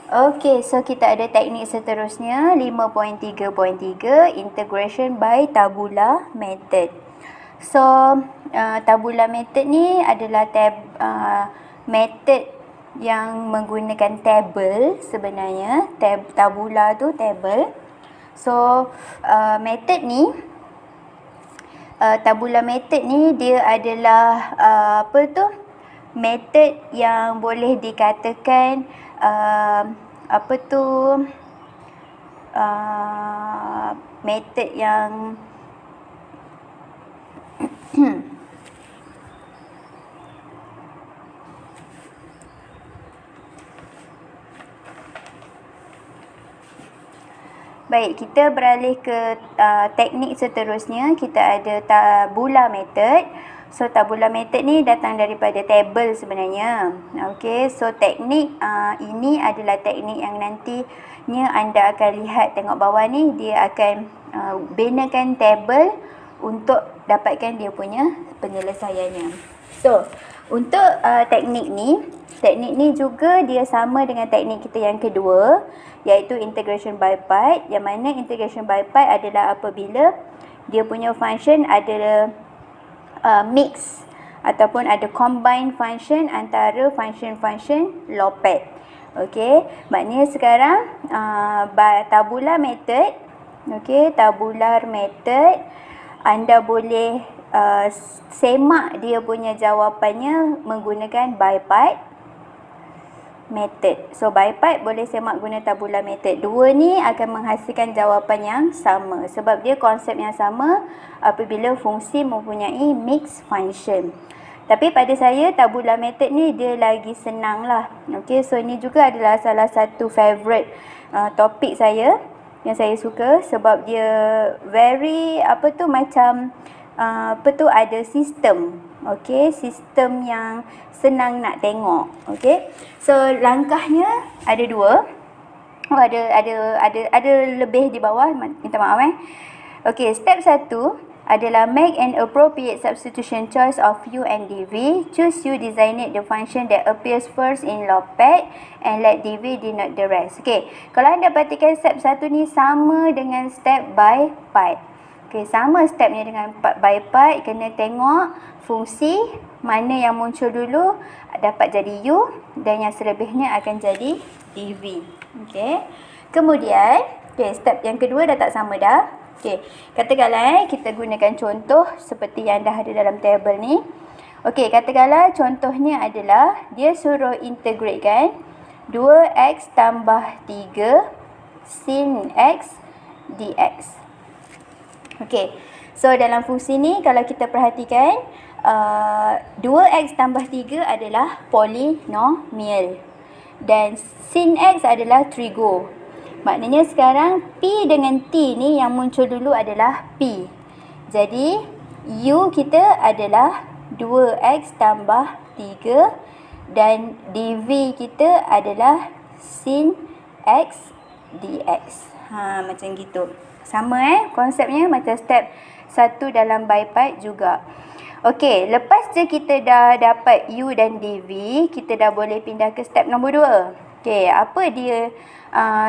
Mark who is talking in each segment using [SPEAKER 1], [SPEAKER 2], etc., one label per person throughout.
[SPEAKER 1] Okey, so kita ada teknik seterusnya 5.3.3 integration by tabula method. So tabula method ni adalah method yang menggunakan table sebenarnya. Tabula tu table. So method ni tabula method ni dia adalah method yang boleh dikatakan method yang Baik, kita beralih ke teknik seterusnya. Kita ada tabula method. So tabula method ni datang daripada table sebenarnya. Okey, so teknik ini adalah teknik yang nantinya anda akan lihat, tengok bawah ni, dia akan binakan table untuk dapatkan dia punya penyelesaiannya. So untuk teknik ni juga dia sama dengan teknik kita yang kedua, iaitu integration by part, yang mana integration by part adalah apabila dia punya function ada mix ataupun ada combine function antara function-function lopat. Okey, maknanya sekarang tabula method, okey, tabular method, anda boleh semak dia punya jawapannya menggunakan by part method. So by part boleh semak guna tabula method. Dua ni akan menghasilkan jawapan yang sama sebab dia konsep yang sama apabila fungsi mempunyai mixed function. Tapi pada saya tabula method ni dia lagi senang lah. Okay, so ni juga adalah salah satu favourite topik saya yang saya suka sebab dia very ada sistem. Okey, sistem yang senang nak tengok. Okey. So langkahnya ada dua. Ada lebih di bawah, minta maaf Okey, step 1 adalah make an appropriate substitution choice of u and dv. Choose u, designate the function that appears first in lopat and let dv denote the rest. Okey, kalau anda perhatikan step 1 ni sama dengan step by part. Okey, sama stepnya dengan by part. Kena tengok fungsi mana yang muncul dulu dapat jadi u dan yang selebihnya akan jadi dv. Okey. Kemudian, step yang kedua dah tak sama dah. Okey, katakanlah kita gunakan contoh seperti yang dah ada dalam table ni. Okey, katakanlah contohnya adalah dia suruh integratekan 2x tambah 3 sin x dx. Okey, so dalam fungsi ni kalau kita perhatikan 2x tambah 3 adalah polinomial dan sin x adalah trigo. Maknanya sekarang P dengan T ni yang muncul dulu adalah P. Jadi U kita adalah 2x tambah 3 dan dV kita adalah sin x dx. Macam gitu. Sama konsepnya macam step 1 dalam by part juga. Okey, lepas je kita dah dapat U dan dV, kita dah boleh pindah ke step nombor 2. Okey, apa dia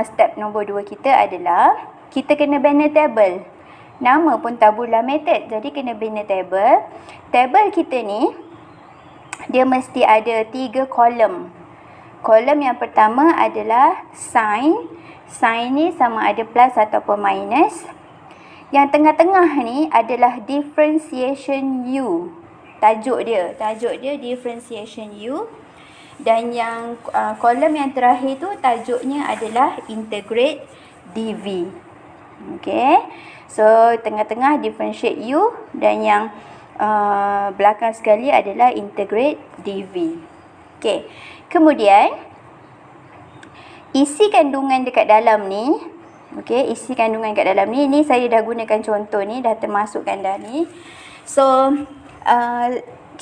[SPEAKER 1] step nombor 2 kita adalah kita kena bina table. Nama pun tabula method, jadi kena bina table. Table kita ni dia mesti ada 3 kolom. Kolom yang pertama adalah sign. Sign ni sama ada plus ataupun minus. Yang tengah-tengah ni adalah differentiation U. Tajuk dia differentiation U. Dan yang kolom yang terakhir tu tajuknya adalah integrate dV. Okey. So tengah-tengah differentiate U dan yang belakang sekali adalah integrate dV. Okey. Kemudian isi kandungan dekat dalam ni, okey, isi kandungan dekat dalam ni saya dah gunakan contoh ni, dah termasukkan dah ni. So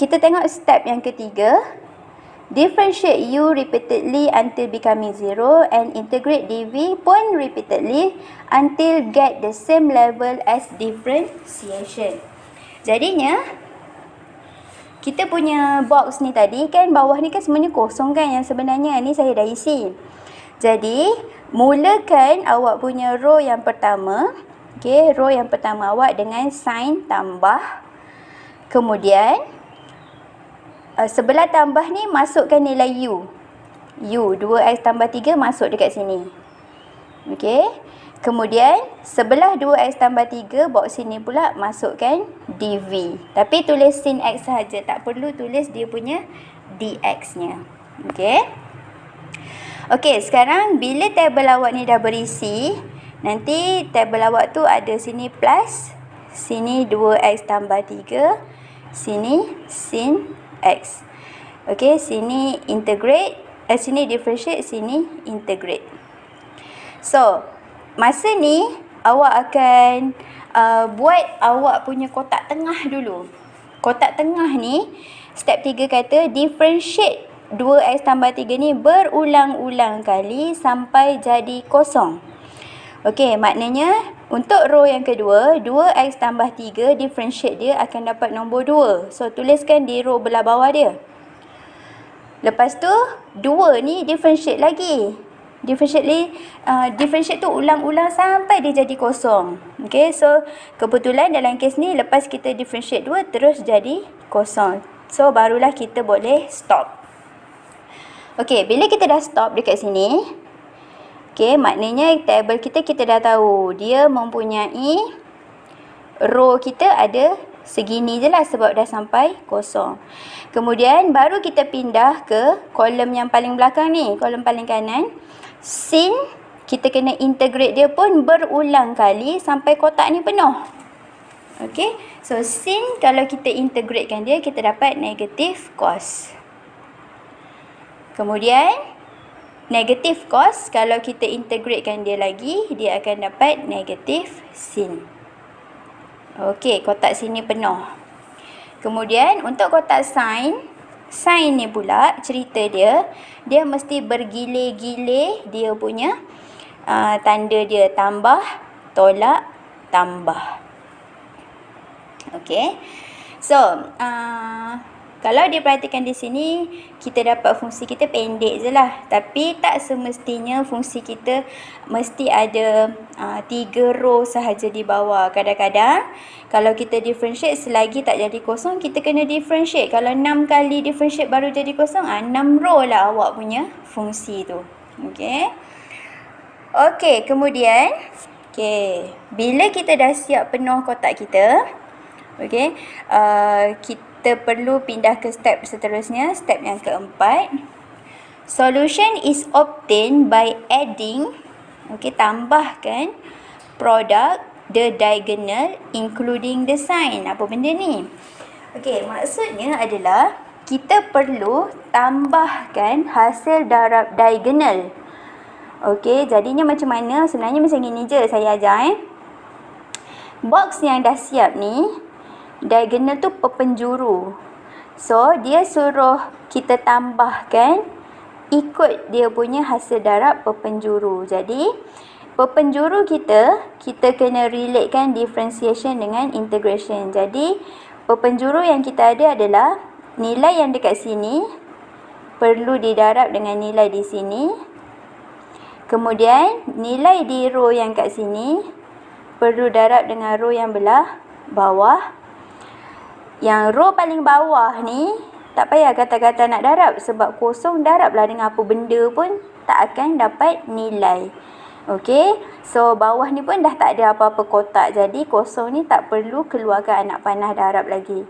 [SPEAKER 1] kita tengok step yang ketiga. Differentiate U repeatedly until becoming 0 and integrate dV pun repeatedly until get the same level as differentiation. Jadinya kita punya box ni tadi kan, bawah ni kan sebenarnya kosong kan, yang sebenarnya ni saya dah isi. Jadi, mulakan awak punya row yang pertama. Okey, row yang pertama awak dengan sign tambah. Kemudian, sebelah tambah ni masukkan nilai U. U, 2x tambah 3 masuk dekat sini. Okey. Kemudian, sebelah 2x tambah 3, box sini pula masukkan dv. Tapi tulis sin x sahaja. Tak perlu tulis dia punya dx-nya. Okey. Okey, sekarang bila tabel awak ni dah berisi, nanti tabel awak tu ada sini plus, sini 2x tambah 3, sini sin x. Okey, sini integrate, sini differentiate, sini integrate. So, masa ni awak akan buat awak punya kotak tengah dulu. Kotak tengah ni, step 3 kata differentiate 2x tambah 3 ni berulang-ulang kali sampai jadi kosong. Okey, maknanya untuk row yang kedua, 2x tambah 3 differentiate dia akan dapat nombor 2. So, tuliskan di row belah bawah dia. Lepas tu, 2 ni differentiate lagi. Differentiate tu ulang-ulang sampai dia jadi kosong. Okey, so kebetulan dalam kes ni lepas kita differentiate 2 terus jadi kosong. So, barulah kita boleh stop. Okey, bila kita dah stop dekat sini, okey, maknanya tabel kita dah tahu dia mempunyai row kita ada segini je lah sebab dah sampai kosong. Kemudian baru kita pindah ke kolom yang paling belakang ni, kolom paling kanan. Sin kita kena integrate dia pun berulang kali sampai kotak ni penuh. Okey, so sin kalau kita integratekan dia, kita dapat negatif cos. Kemudian, negatif cos, kalau kita integratekan dia lagi, dia akan dapat negatif sin. Okey, kotak sini penuh. Kemudian, untuk kotak sin ni pula, cerita dia mesti bergilir-gilir dia punya tanda dia. Tambah, tolak, tambah. Okey. So, kalau diperhatikan di sini, kita dapat fungsi kita pendek je lah. Tapi tak semestinya fungsi kita mesti ada 3 row sahaja di bawah. Kadang-kadang, kalau kita differentiate selagi tak jadi kosong, kita kena differentiate. Kalau 6 kali differentiate baru jadi kosong, 6 row lah awak punya fungsi tu. Okey. Okey, kemudian, bila kita dah siap penuh kotak kita, okey, kita perlu pindah ke step seterusnya, step yang keempat. Solution is obtained by adding, tambahkan product the diagonal including the sign. Apa benda ni? Okey, maksudnya adalah kita perlu tambahkan hasil darab diagonal. Okey, jadinya macam mana? Sebenarnya macam gini je saya ajar. Box yang dah siap ni, diagonal tu perpenjuru. So, dia suruh kita tambahkan ikut dia punya hasil darab perpenjuru. Jadi, perpenjuru kita kena relatekan differentiation dengan integration. Jadi, perpenjuru yang kita ada adalah nilai yang dekat sini perlu didarab dengan nilai di sini. Kemudian, nilai di row yang kat sini perlu darab dengan row yang belah bawah. Yang row paling bawah ni, tak payah kata-kata nak darab. Sebab kosong, darablah dengan apa benda pun tak akan dapat nilai. Okey, so bawah ni pun dah tak ada apa-apa kotak. Jadi kosong ni tak perlu keluarkan anak panah darab lagi.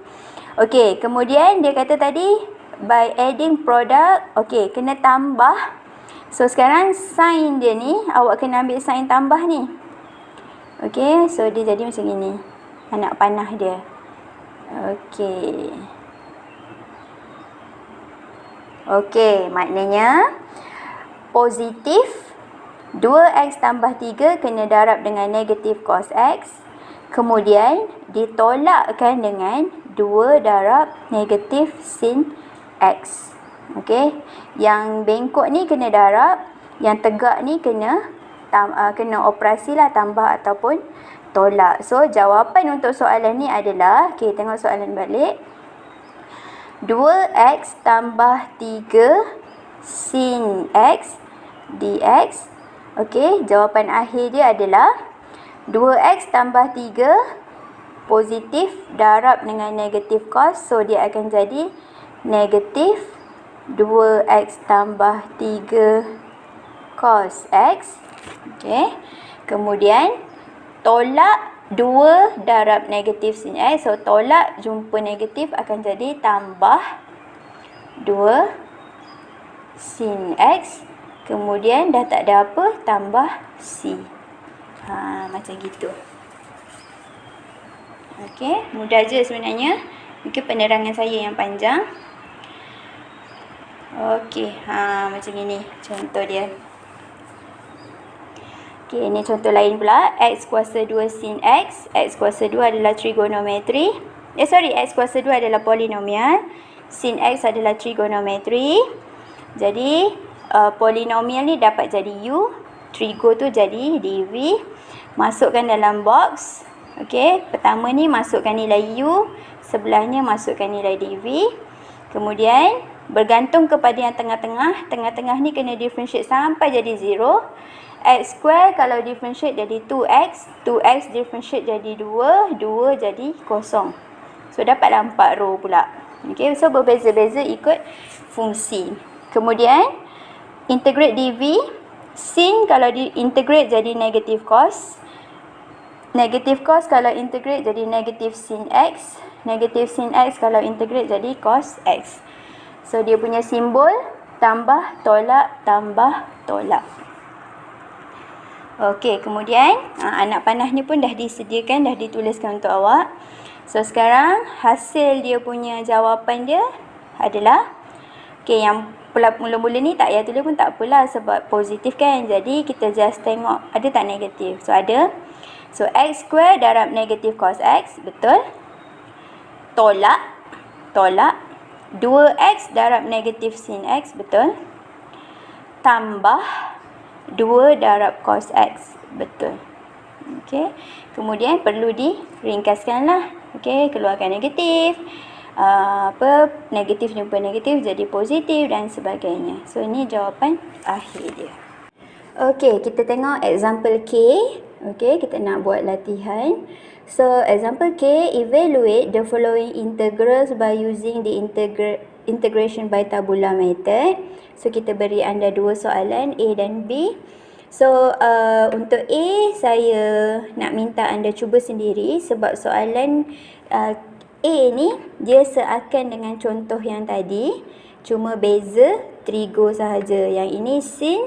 [SPEAKER 1] Okey, kemudian dia kata tadi, by adding product, okey, kena tambah. So sekarang sign dia ni, awak kena ambil sign tambah ni. Okey, so dia jadi macam ni, anak panah dia. Okey. Okey, maknanya positif 2x tambah 3 kena darab dengan negatif cos x. Kemudian ditolakkan dengan 2 darab negatif sin x. Okey, yang bengkok ni kena darab, yang tegak ni kena operasi lah, tambah ataupun tolak. So, jawapan untuk soalan ni adalah, tengok soalan balik. 2x tambah 3 sin x dx. Okey, jawapan akhir dia adalah 2x tambah 3 positif darab dengan negatif cos. So, dia akan jadi negatif 2x tambah 3 cos x. Okey, kemudian tolak 2 darab negatif sin x. So, tolak jumpa negatif akan jadi tambah 2 sin x. Kemudian dah tak ada apa, tambah c. Macam gitu. Okey, mudah je sebenarnya. Mungkin penerangan saya yang panjang. Okey, macam ini contoh dia. Okey, ini contoh lain pula. X kuasa 2 sin x. X kuasa 2 adalah trigonometri. X kuasa 2 adalah polinomial. Sin x adalah trigonometri. Jadi, polinomial ni dapat jadi u. Trigo tu jadi dv. Masukkan dalam box. Okey, pertama ni masukkan nilai u. Sebelahnya masukkan nilai dv. Kemudian, bergantung kepada yang tengah-tengah. Tengah-tengah ni kena differentiate sampai jadi 0. X square kalau differentiate jadi 2x. 2x differentiate jadi 2. 2 jadi kosong. So, dapatlah 4 row pula. Okay, so berbeza-beza ikut fungsi. Kemudian, integrate dv. Sin kalau integrate jadi negatif cos. Negatif cos kalau integrate jadi negatif sin x. Negatif sin x kalau integrate jadi cos x. So, dia punya simbol tambah, tolak, tambah, tolak. Okey, kemudian anak panah ni pun dah disediakan, dah dituliskan untuk awak. So, sekarang hasil dia punya jawapan dia adalah, okey, yang mula-mula ni tak payah tulis pun tak apalah sebab positif kan. Jadi, kita just tengok ada tak negatif. So, ada. So, x square darab negatif cos x, betul. Tolak, tolak. 2x darab negatif sin x, betul. Tambah 2 darab cos x, betul. Okey. Kemudian perlu diringkaskanlah. Okey, keluarkan negatif. Negatif jumpa negatif jadi positif dan sebagainya. So, ini jawapan akhir dia. Okey, kita tengok example K. Okey, kita nak buat latihan. So, example K, evaluate the following integrals by using the integration by tabula method. So, kita beri anda dua soalan, A dan B. So, untuk A, saya nak minta anda cuba sendiri sebab soalan A ni, dia seakan dengan contoh yang tadi. Cuma beza trigo sahaja. Yang ini sin,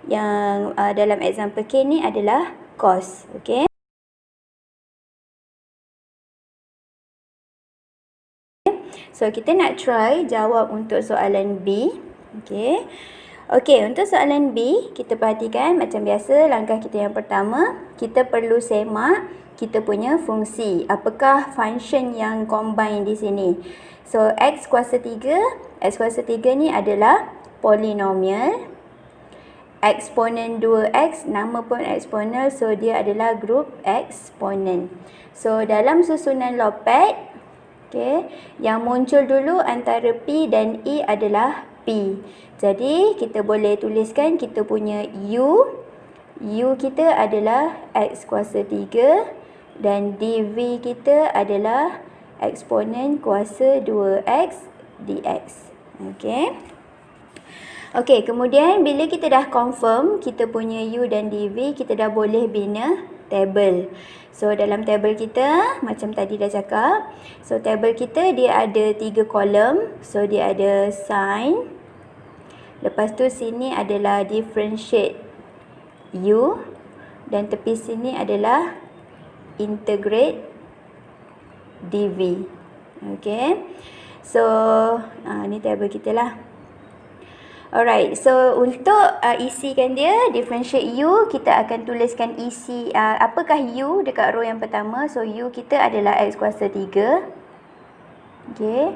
[SPEAKER 1] yang dalam example K ni adalah cos. Okey. So, kita nak try jawab untuk soalan B. Okey. Okey, untuk soalan B, kita perhatikan macam biasa langkah kita yang pertama, kita perlu semak kita punya fungsi. Apakah function yang combine di sini? So, x kuasa 3. X kuasa 3 ni adalah polinomial. Eksponen 2x, nama pun eksponel, so dia adalah grup eksponen. So, dalam susunan Lopet, okay, yang muncul dulu antara P dan E adalah P. Jadi, kita boleh tuliskan kita punya U. U kita adalah X kuasa 3 dan dV kita adalah eksponen kuasa 2X dx. Okay. Okay, kemudian bila kita dah confirm kita punya U dan dV, kita dah boleh bina table. So, dalam table kita, macam tadi dah cakap, so table kita dia ada 3 kolom. So, dia ada sin. Lepas tu sini adalah differentiate U. Dan tepi sini adalah integrate dV. Okay. So, ni table kita lah. Alright, so untuk isikan dia, differentiate U, kita akan tuliskan isi, apakah U dekat row yang pertama. So, U kita adalah X kuasa 3. Okay.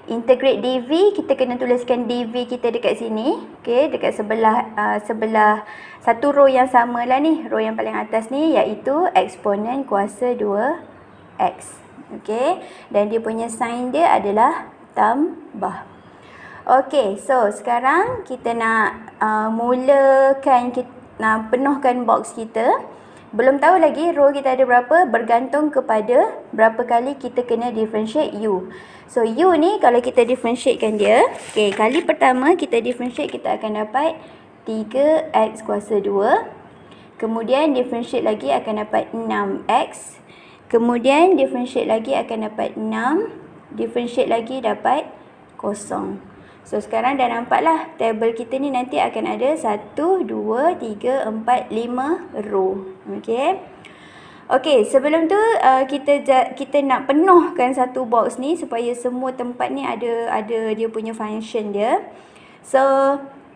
[SPEAKER 1] Integrate dV, kita kena tuliskan dV kita dekat sini. Okay, dekat sebelah satu row yang sama lah ni, row yang paling atas ni, iaitu eksponen kuasa 2X. Okay, dan dia punya sign dia adalah tambah. Okey, so sekarang kita nak mulakan, kita nak penuhkan box kita. Belum tahu lagi row kita ada berapa, bergantung kepada berapa kali kita kena differentiate U. So U ni kalau kita differentiatekan dia, okey, kali pertama kita differentiate kita akan dapat 3x kuasa 2. Kemudian differentiate lagi akan dapat 6x. Kemudian differentiate lagi akan dapat 6. Differentiate lagi dapat 0. So sekarang dah nampaklah table kita ni nanti akan ada 1, 2, 3, 4, 5 row. Okey. Okey, sebelum tu kita nak penuhkan satu box ni supaya semua tempat ni ada dia punya function dia. So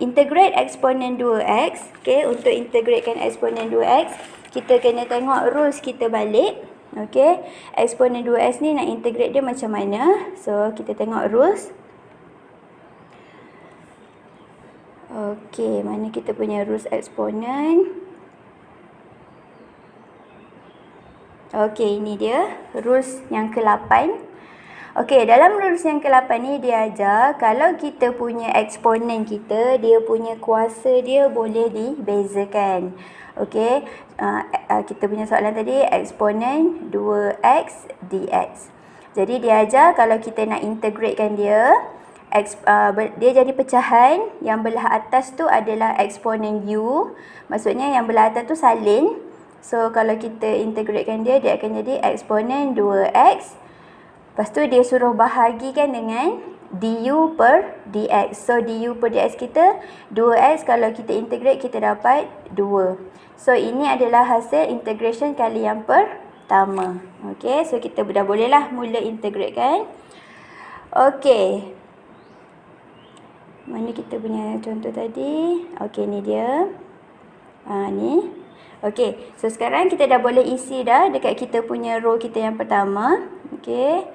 [SPEAKER 1] integrate eksponen 2x. Okey, untuk integratekan eksponen 2x, kita kena tengok rules kita balik. Okey, eksponen 2x ni nak integrate dia macam mana? So kita tengok rules. Okey, mana kita punya rules eksponen? Okey, ini dia rules yang ke-8. Okey, dalam rules yang ke-8 ni dia ajar kalau kita punya eksponen kita, dia punya kuasa dia boleh dibezakan. Okey, kita punya soalan tadi eksponen 2x dx. Jadi dia ajar kalau kita nak integratekan dia, dia jadi pecahan, yang belah atas tu adalah eksponen U. Maksudnya yang belah atas tu salin. So kalau kita integratekan dia, dia akan jadi eksponen 2x. Lepas tu dia suruh bahagikan dengan du per dx. So du per dx kita 2x, kalau kita integrate kita dapat 2. So ini adalah hasil integration kali yang pertama. Okey, so kita dah bolehlah mula integratekan. Okey, mana kita punya contoh tadi? Okey, ni dia. Ni. Okey, so sekarang kita dah boleh isi dah dekat kita punya row kita yang pertama. Okey,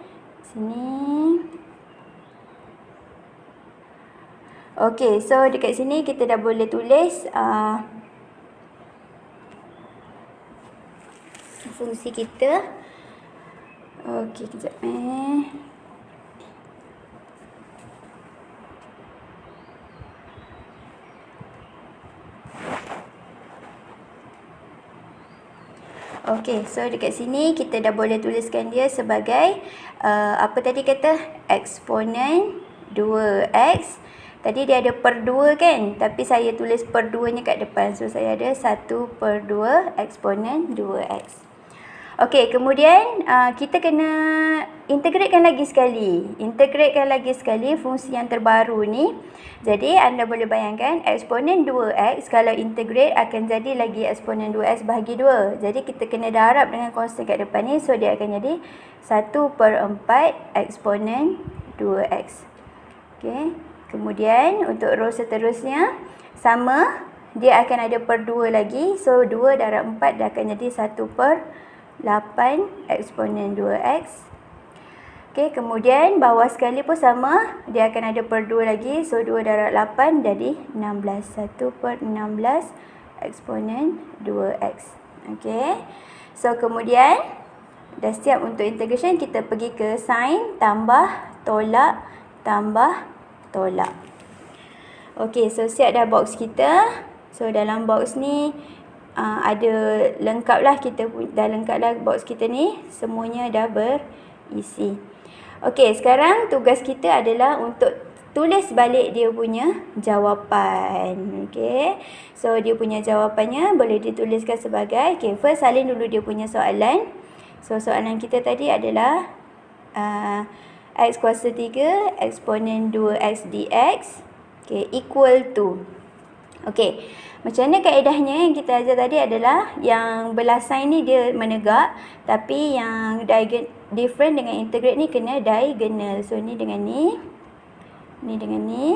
[SPEAKER 1] sini. Okey, so dekat sini kita dah boleh tulis fungsi kita. Okey, kejap Okey, so dekat sini kita dah boleh tuliskan dia sebagai apa tadi kata? Eksponen 2x. Tadi dia ada per 2 kan? Tapi saya tulis per 2 nya kat depan. So saya ada 1 per 2 eksponen 2x. Okey, kemudian kita kena integratekan lagi sekali. Integratekan lagi sekali fungsi yang terbaru ni. Jadi anda boleh bayangkan eksponen 2x kalau integrate akan jadi lagi eksponen 2x bahagi 2. Jadi kita kena darab dengan konstan kat depan ni. So dia akan jadi 1 per 4 eksponen 2x. Okey. Kemudian untuk row seterusnya sama. Dia akan ada per 2 lagi. So 2 darab 4 dia akan jadi 1 per 8 eksponen 2x. Okey, kemudian bawah sekali pun sama. Dia akan ada per 2 lagi. So 2 darab 8 jadi 16. 1 per 16 eksponen 2x. Okey. So kemudian dah siap untuk integration. Kita pergi ke sign, tambah, tolak, tambah, tolak. Okey, so siap dah box kita. So dalam box ni ada lengkap lah, kita dah lengkap dah box kita ni, semuanya dah berisi. Okey, sekarang tugas kita adalah untuk tulis balik dia punya jawapan. Okey, so dia punya jawapannya boleh dituliskan sebagai, okey, first salin dulu dia punya soalan. So soalan kita tadi adalah x kuasa 3 eksponen 2x dx, okey, equal to. Okey, macam mana kaedahnya yang kita ajar tadi adalah yang belah sign ni dia menegak, tapi yang different dengan integrate ni kena diagonal. So ni dengan ni, ni dengan ni,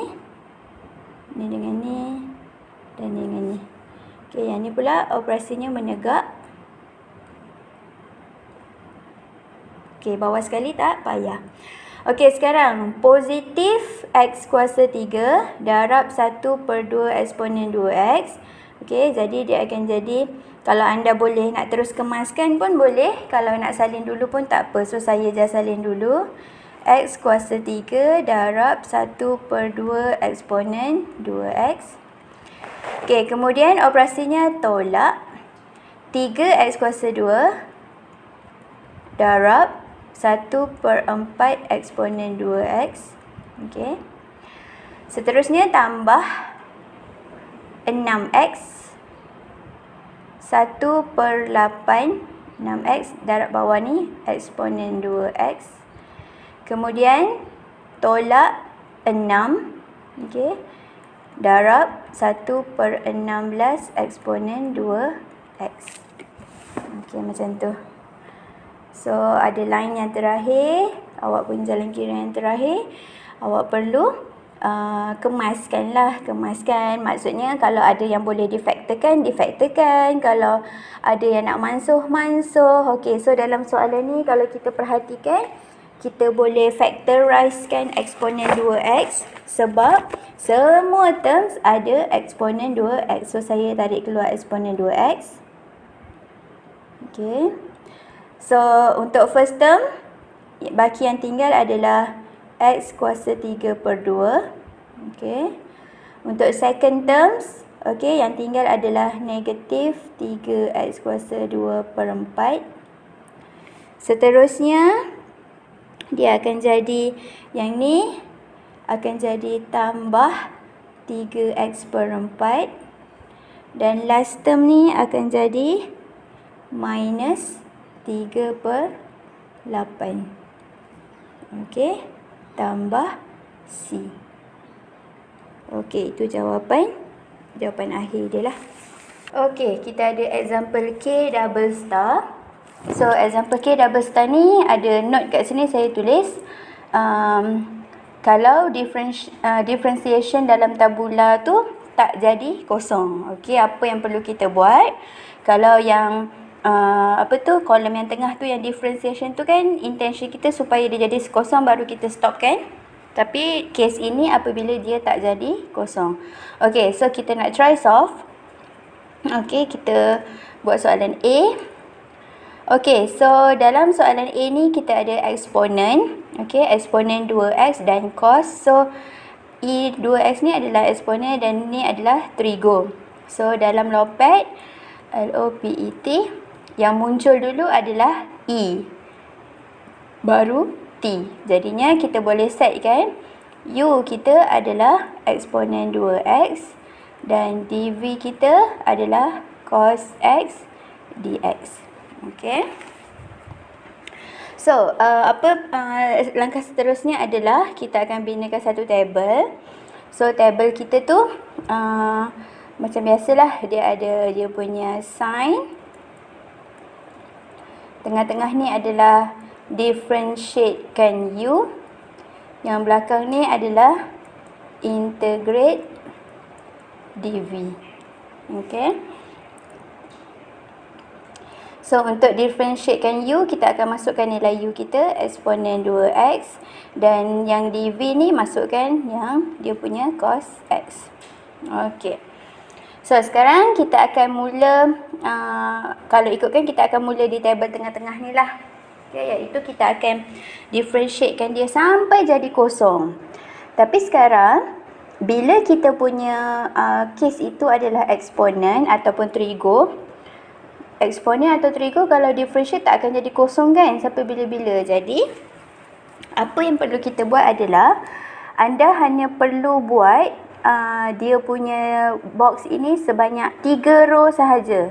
[SPEAKER 1] ni dengan ni, dan ni dengan ni. Okey, yang ni pula operasinya menegak. Okey, bawah sekali tak payah. Okey, sekarang positif x kuasa 3 darab 1 per 2 eksponen 2x. Okey, jadi dia akan jadi, kalau anda boleh nak terus kemaskan pun boleh. Kalau nak salin dulu pun tak apa. So saya just salin dulu. X kuasa 3 darab 1/2 eksponen 2X. Okey, kemudian operasinya tolak 3X kuasa 2 darab 1/4 eksponen 2X. Okey. Seterusnya tambah 6X 1/8 6X darab bawah ni eksponen 2X. Kemudian tolak 6, okey, darab 1/16 eksponen 2X. Okey, macam tu. So, ada line yang terakhir, awak punya jalan kira yang terakhir, awak perlu kemaskan. Maksudnya kalau ada yang boleh difaktorkan, kalau ada yang nak mansuh. Okey, so dalam soalan ni kalau kita perhatikan, kita boleh factorizekan eksponen 2X sebab semua terms ada eksponen 2X. So, saya tarik keluar eksponen 2X. Okey. So, untuk first term, baki yang tinggal adalah X kuasa 3/2. Okey. Untuk second terms, okey, yang tinggal adalah negatif 3X kuasa 2/4. Seterusnya, dia akan jadi, yang ni akan jadi tambah 3X/4. Dan last term ni akan jadi minus 3/8. Okey, tambah C. Okey, itu jawapan akhir dia lah. Okey, kita ada example K double star. So, example K double star ni ada note kat sini saya tulis. Kalau differentiation dalam tabula tu tak jadi kosong. Okey, apa yang perlu kita buat? Kalau yang kolom yang tengah tu yang differentiation tu kan, intention kita supaya dia jadi kosong baru kita stop kan? Tapi case ini apabila dia tak jadi kosong. Okey, so kita nak try solve. Okey, kita buat soalan A. Okey, so dalam soalan A ni kita ada eksponen. Okey, eksponen 2X dan cos. So, E 2X ni adalah eksponen dan ni adalah trigo. So, dalam lopet LOPET, yang muncul dulu adalah E, baru T. Jadinya kita boleh setkan U kita adalah eksponen 2X dan dV kita adalah cos X dx. Okey. So, langkah seterusnya adalah kita akan binakan satu table. So, table kita tu macam biasalah, dia ada dia punya sign. Tengah-tengah ni adalah differentiatekan U. Yang belakang ni adalah integrate dV. Okey. So, untuk differentiatekan U, kita akan masukkan nilai U kita, eksponen 2X. Dan yang dV ni masukkan yang dia punya cos X. Okey. So, sekarang kita akan mula, kalau ikutkan kita akan mula di table tengah-tengah ni lah. Okay, iaitu kita akan differentiatekan dia sampai jadi kosong. Tapi sekarang, bila kita punya case itu adalah eksponen ataupun trigo, eksponen atau trigo kalau differentiate tak akan jadi kosong kan sampai bila-bila. Jadi, apa yang perlu kita buat adalah anda hanya perlu buat dia punya box ini sebanyak 3 row sahaja.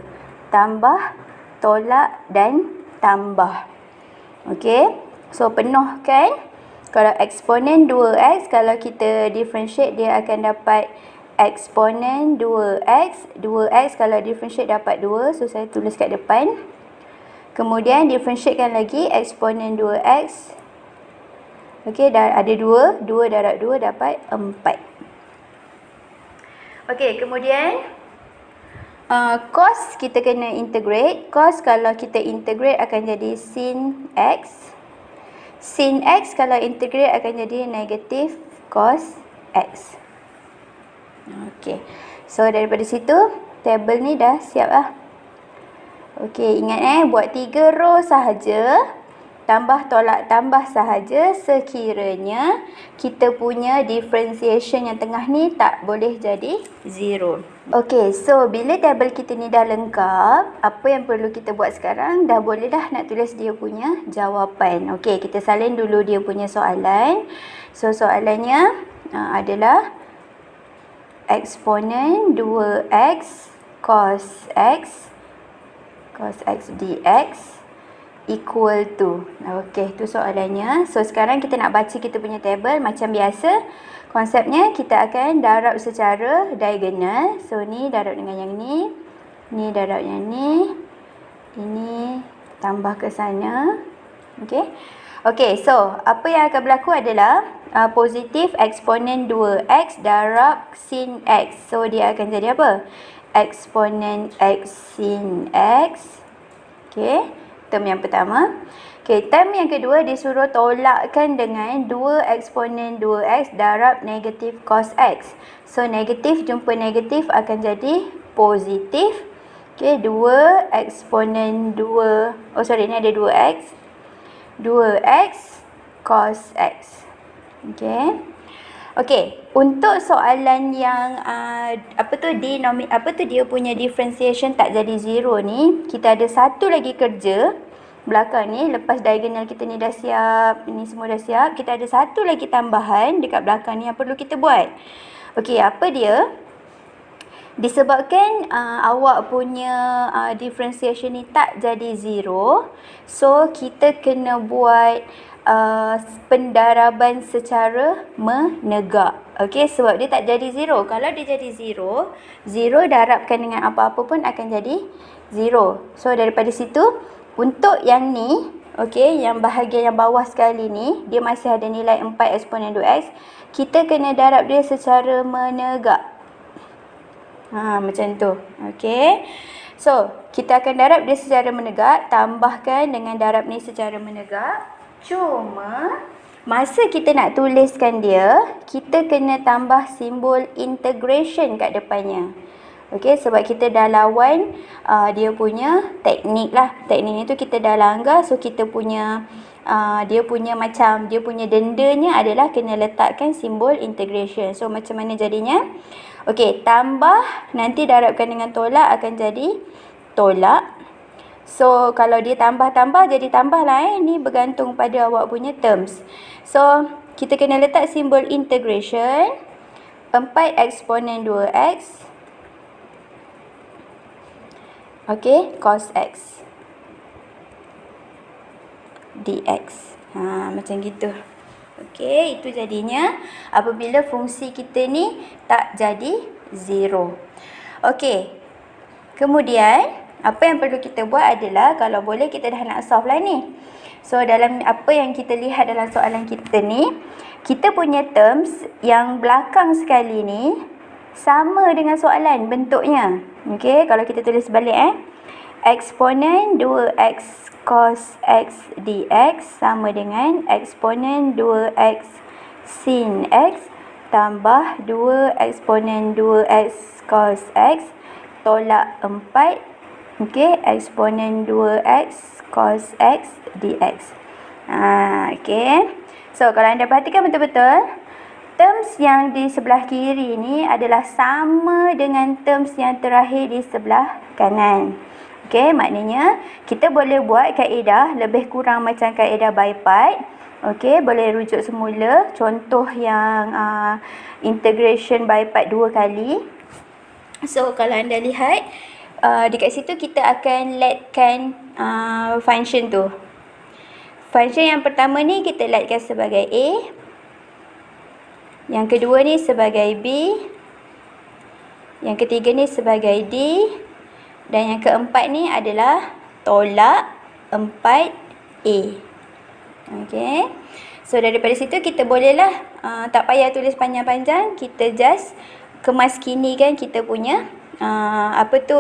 [SPEAKER 1] Tambah, tolak dan tambah. Okey. So, penuhkan. Kalau eksponen 2X, kalau kita differentiate dia akan dapat eksponen 2X. 2X kalau differentiate dapat 2. So, saya tulis kat depan. Kemudian differentiatekan lagi eksponen 2X. Okey, dah ada 2. 2 darab 2 dapat 4. Okey, kemudian cos kita kena integrate. Cos kalau kita integrate akan jadi sin X. Sin X kalau integrate akan jadi negatif cos X. Okey. So, daripada situ, table ni dah siap lah. Okey, ingat buat 3 row sahaja. tambah tolak tambah sahaja sekiranya kita punya differentiation yang tengah ni tak boleh jadi 0. Okey, so bila tabel kita ni dah lengkap, apa yang perlu kita buat sekarang? Dah boleh dah nak tulis dia punya jawapan. Okey, kita salin dulu dia punya soalan. So soalannya adalah eksponen 2x cos x dx equal to. Okey, tu soalannya. So sekarang kita nak baca kita punya table macam biasa. Konsepnya kita akan darab secara diagonal. So ni darab dengan yang ni darab yang ni. Ini tambah ke sana. Okey. Okey, so apa yang akan berlaku adalah positif eksponen 2x darab sin x. So dia akan jadi apa? Eksponen x sin x. Okey. Term yang pertama. Okey, term yang kedua disuruh tolakkan dengan 2 eksponen 2x darab negatif cos x. So, negatif jumpa negatif akan jadi positif. Okey, 2 eksponen 2. Ni ada 2x. 2x cos x. Okey. Okey, untuk soalan yang dia punya differentiation tak jadi 0 ni, kita ada satu lagi kerja belakang ni. Lepas diagonal kita ni dah siap, ini semua dah siap, kita ada satu lagi tambahan dekat belakang ni yang perlu kita buat. Okey, apa dia? Disebabkan awak punya differentiation ni tak jadi 0, so kita kena buat pendaraban secara menegak. Okey, sebab dia tak jadi 0. Kalau dia jadi 0, 0 darabkan dengan apa-apa pun akan jadi 0. So daripada situ, untuk yang ni, okey, yang bahagian yang bawah sekali ni, dia masih ada nilai 4 eksponen 2x. Kita kena darab dia secara menegak. Macam tu. Okey. So, kita akan darab dia secara menegak, tambahkan dengan darab ni secara menegak. Cuma masa kita nak tuliskan dia, kita kena tambah simbol integration kat depannya. Okey, sebab kita dah lawan dia punya teknik lah. Teknik ni tu kita dah langgar, so kita punya dia punya dendanya adalah kena letakkan simbol integration. So macam mana jadinya? Okey, tambah nanti darabkan dengan tolak akan jadi tolak. So, kalau dia tambah-tambah, jadi tambah lah ni bergantung pada awak punya terms. So, kita kena letak simbol integration. 4 eksponen 2x. Okey, cos x dx. Macam gitu. Okey, itu jadinya apabila fungsi kita ni tak jadi 0. Okey, kemudian apa yang perlu kita buat adalah, kalau boleh kita dah nak solve lah ni. So, dalam apa yang kita lihat dalam soalan kita ni, kita punya terms yang belakang sekali ni sama dengan soalan bentuknya. Okey, kalau kita tulis balik eksponen 2x cos x dx sama dengan eksponen 2x sin x tambah 2 eksponen 2x cos x tolak 4. Okey, eksponen 2x cos x dx. Okey. So, kalau anda perhatikan betul-betul, terms yang di sebelah kiri ni adalah sama dengan terms yang terakhir di sebelah kanan. Okey, maknanya kita boleh buat kaedah lebih kurang macam kaedah by part. Okey, boleh rujuk semula contoh yang integration by part 2 kali. So, kalau anda lihat, dekat situ kita akan letkan function tu. Function yang pertama ni kita letkan sebagai A. Yang kedua ni sebagai B. Yang ketiga ni sebagai D. Dan yang keempat ni adalah tolak 4A. Okey. So daripada situ kita bolehlah tak payah tulis panjang-panjang, kita just kemaskinikan kita punya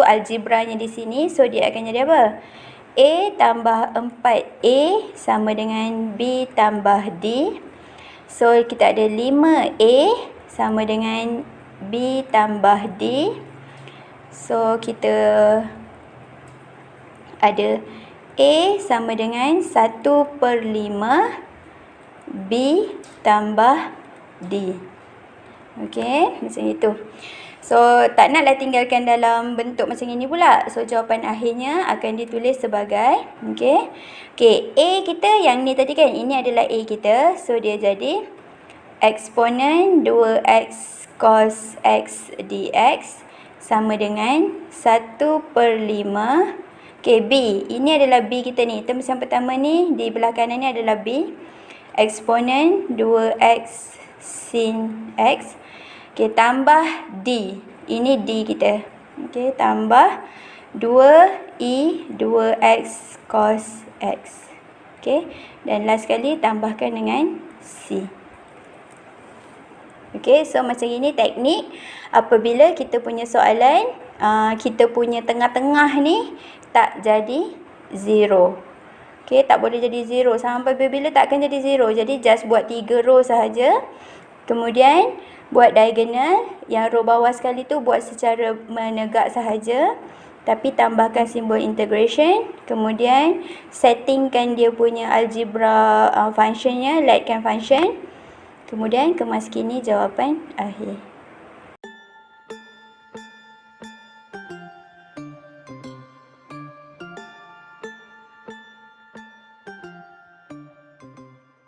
[SPEAKER 1] algebranya di sini. So dia akan jadi apa? A tambah 4A sama dengan B tambah D. So kita ada 5A sama dengan B tambah D. So kita ada A sama dengan 1/5 B tambah D. Okey, macam itu. So, tak naklah tinggalkan dalam bentuk macam ini pula. So, jawapan akhirnya akan ditulis sebagai, okey. Okey, A kita yang ni tadi kan, ini adalah A kita. So, dia jadi eksponen 2x cos x dx sama dengan 1/5. Okey, B. Ini adalah B kita ni. Term yang pertama ni, di belah kanan ni adalah B. Eksponen 2x sin x. Okey, tambah D. Ini D kita. Okey, tambah 2i 2x cos x. Okey, dan last sekali tambahkan dengan C. Okey, so macam ini teknik apabila kita punya soalan, kita punya tengah-tengah ni tak jadi 0. Okey, tak boleh jadi 0. Sampai bila tak akan jadi 0. Jadi just buat 3 row sahaja. Kemudian buat diagonal, yang row bawah sekali tu buat secara menegak sahaja. Tapi tambahkan simbol integration. Kemudian settingkan dia punya algebra functionnya, letkan function. Kemudian kemas kini jawapan akhir.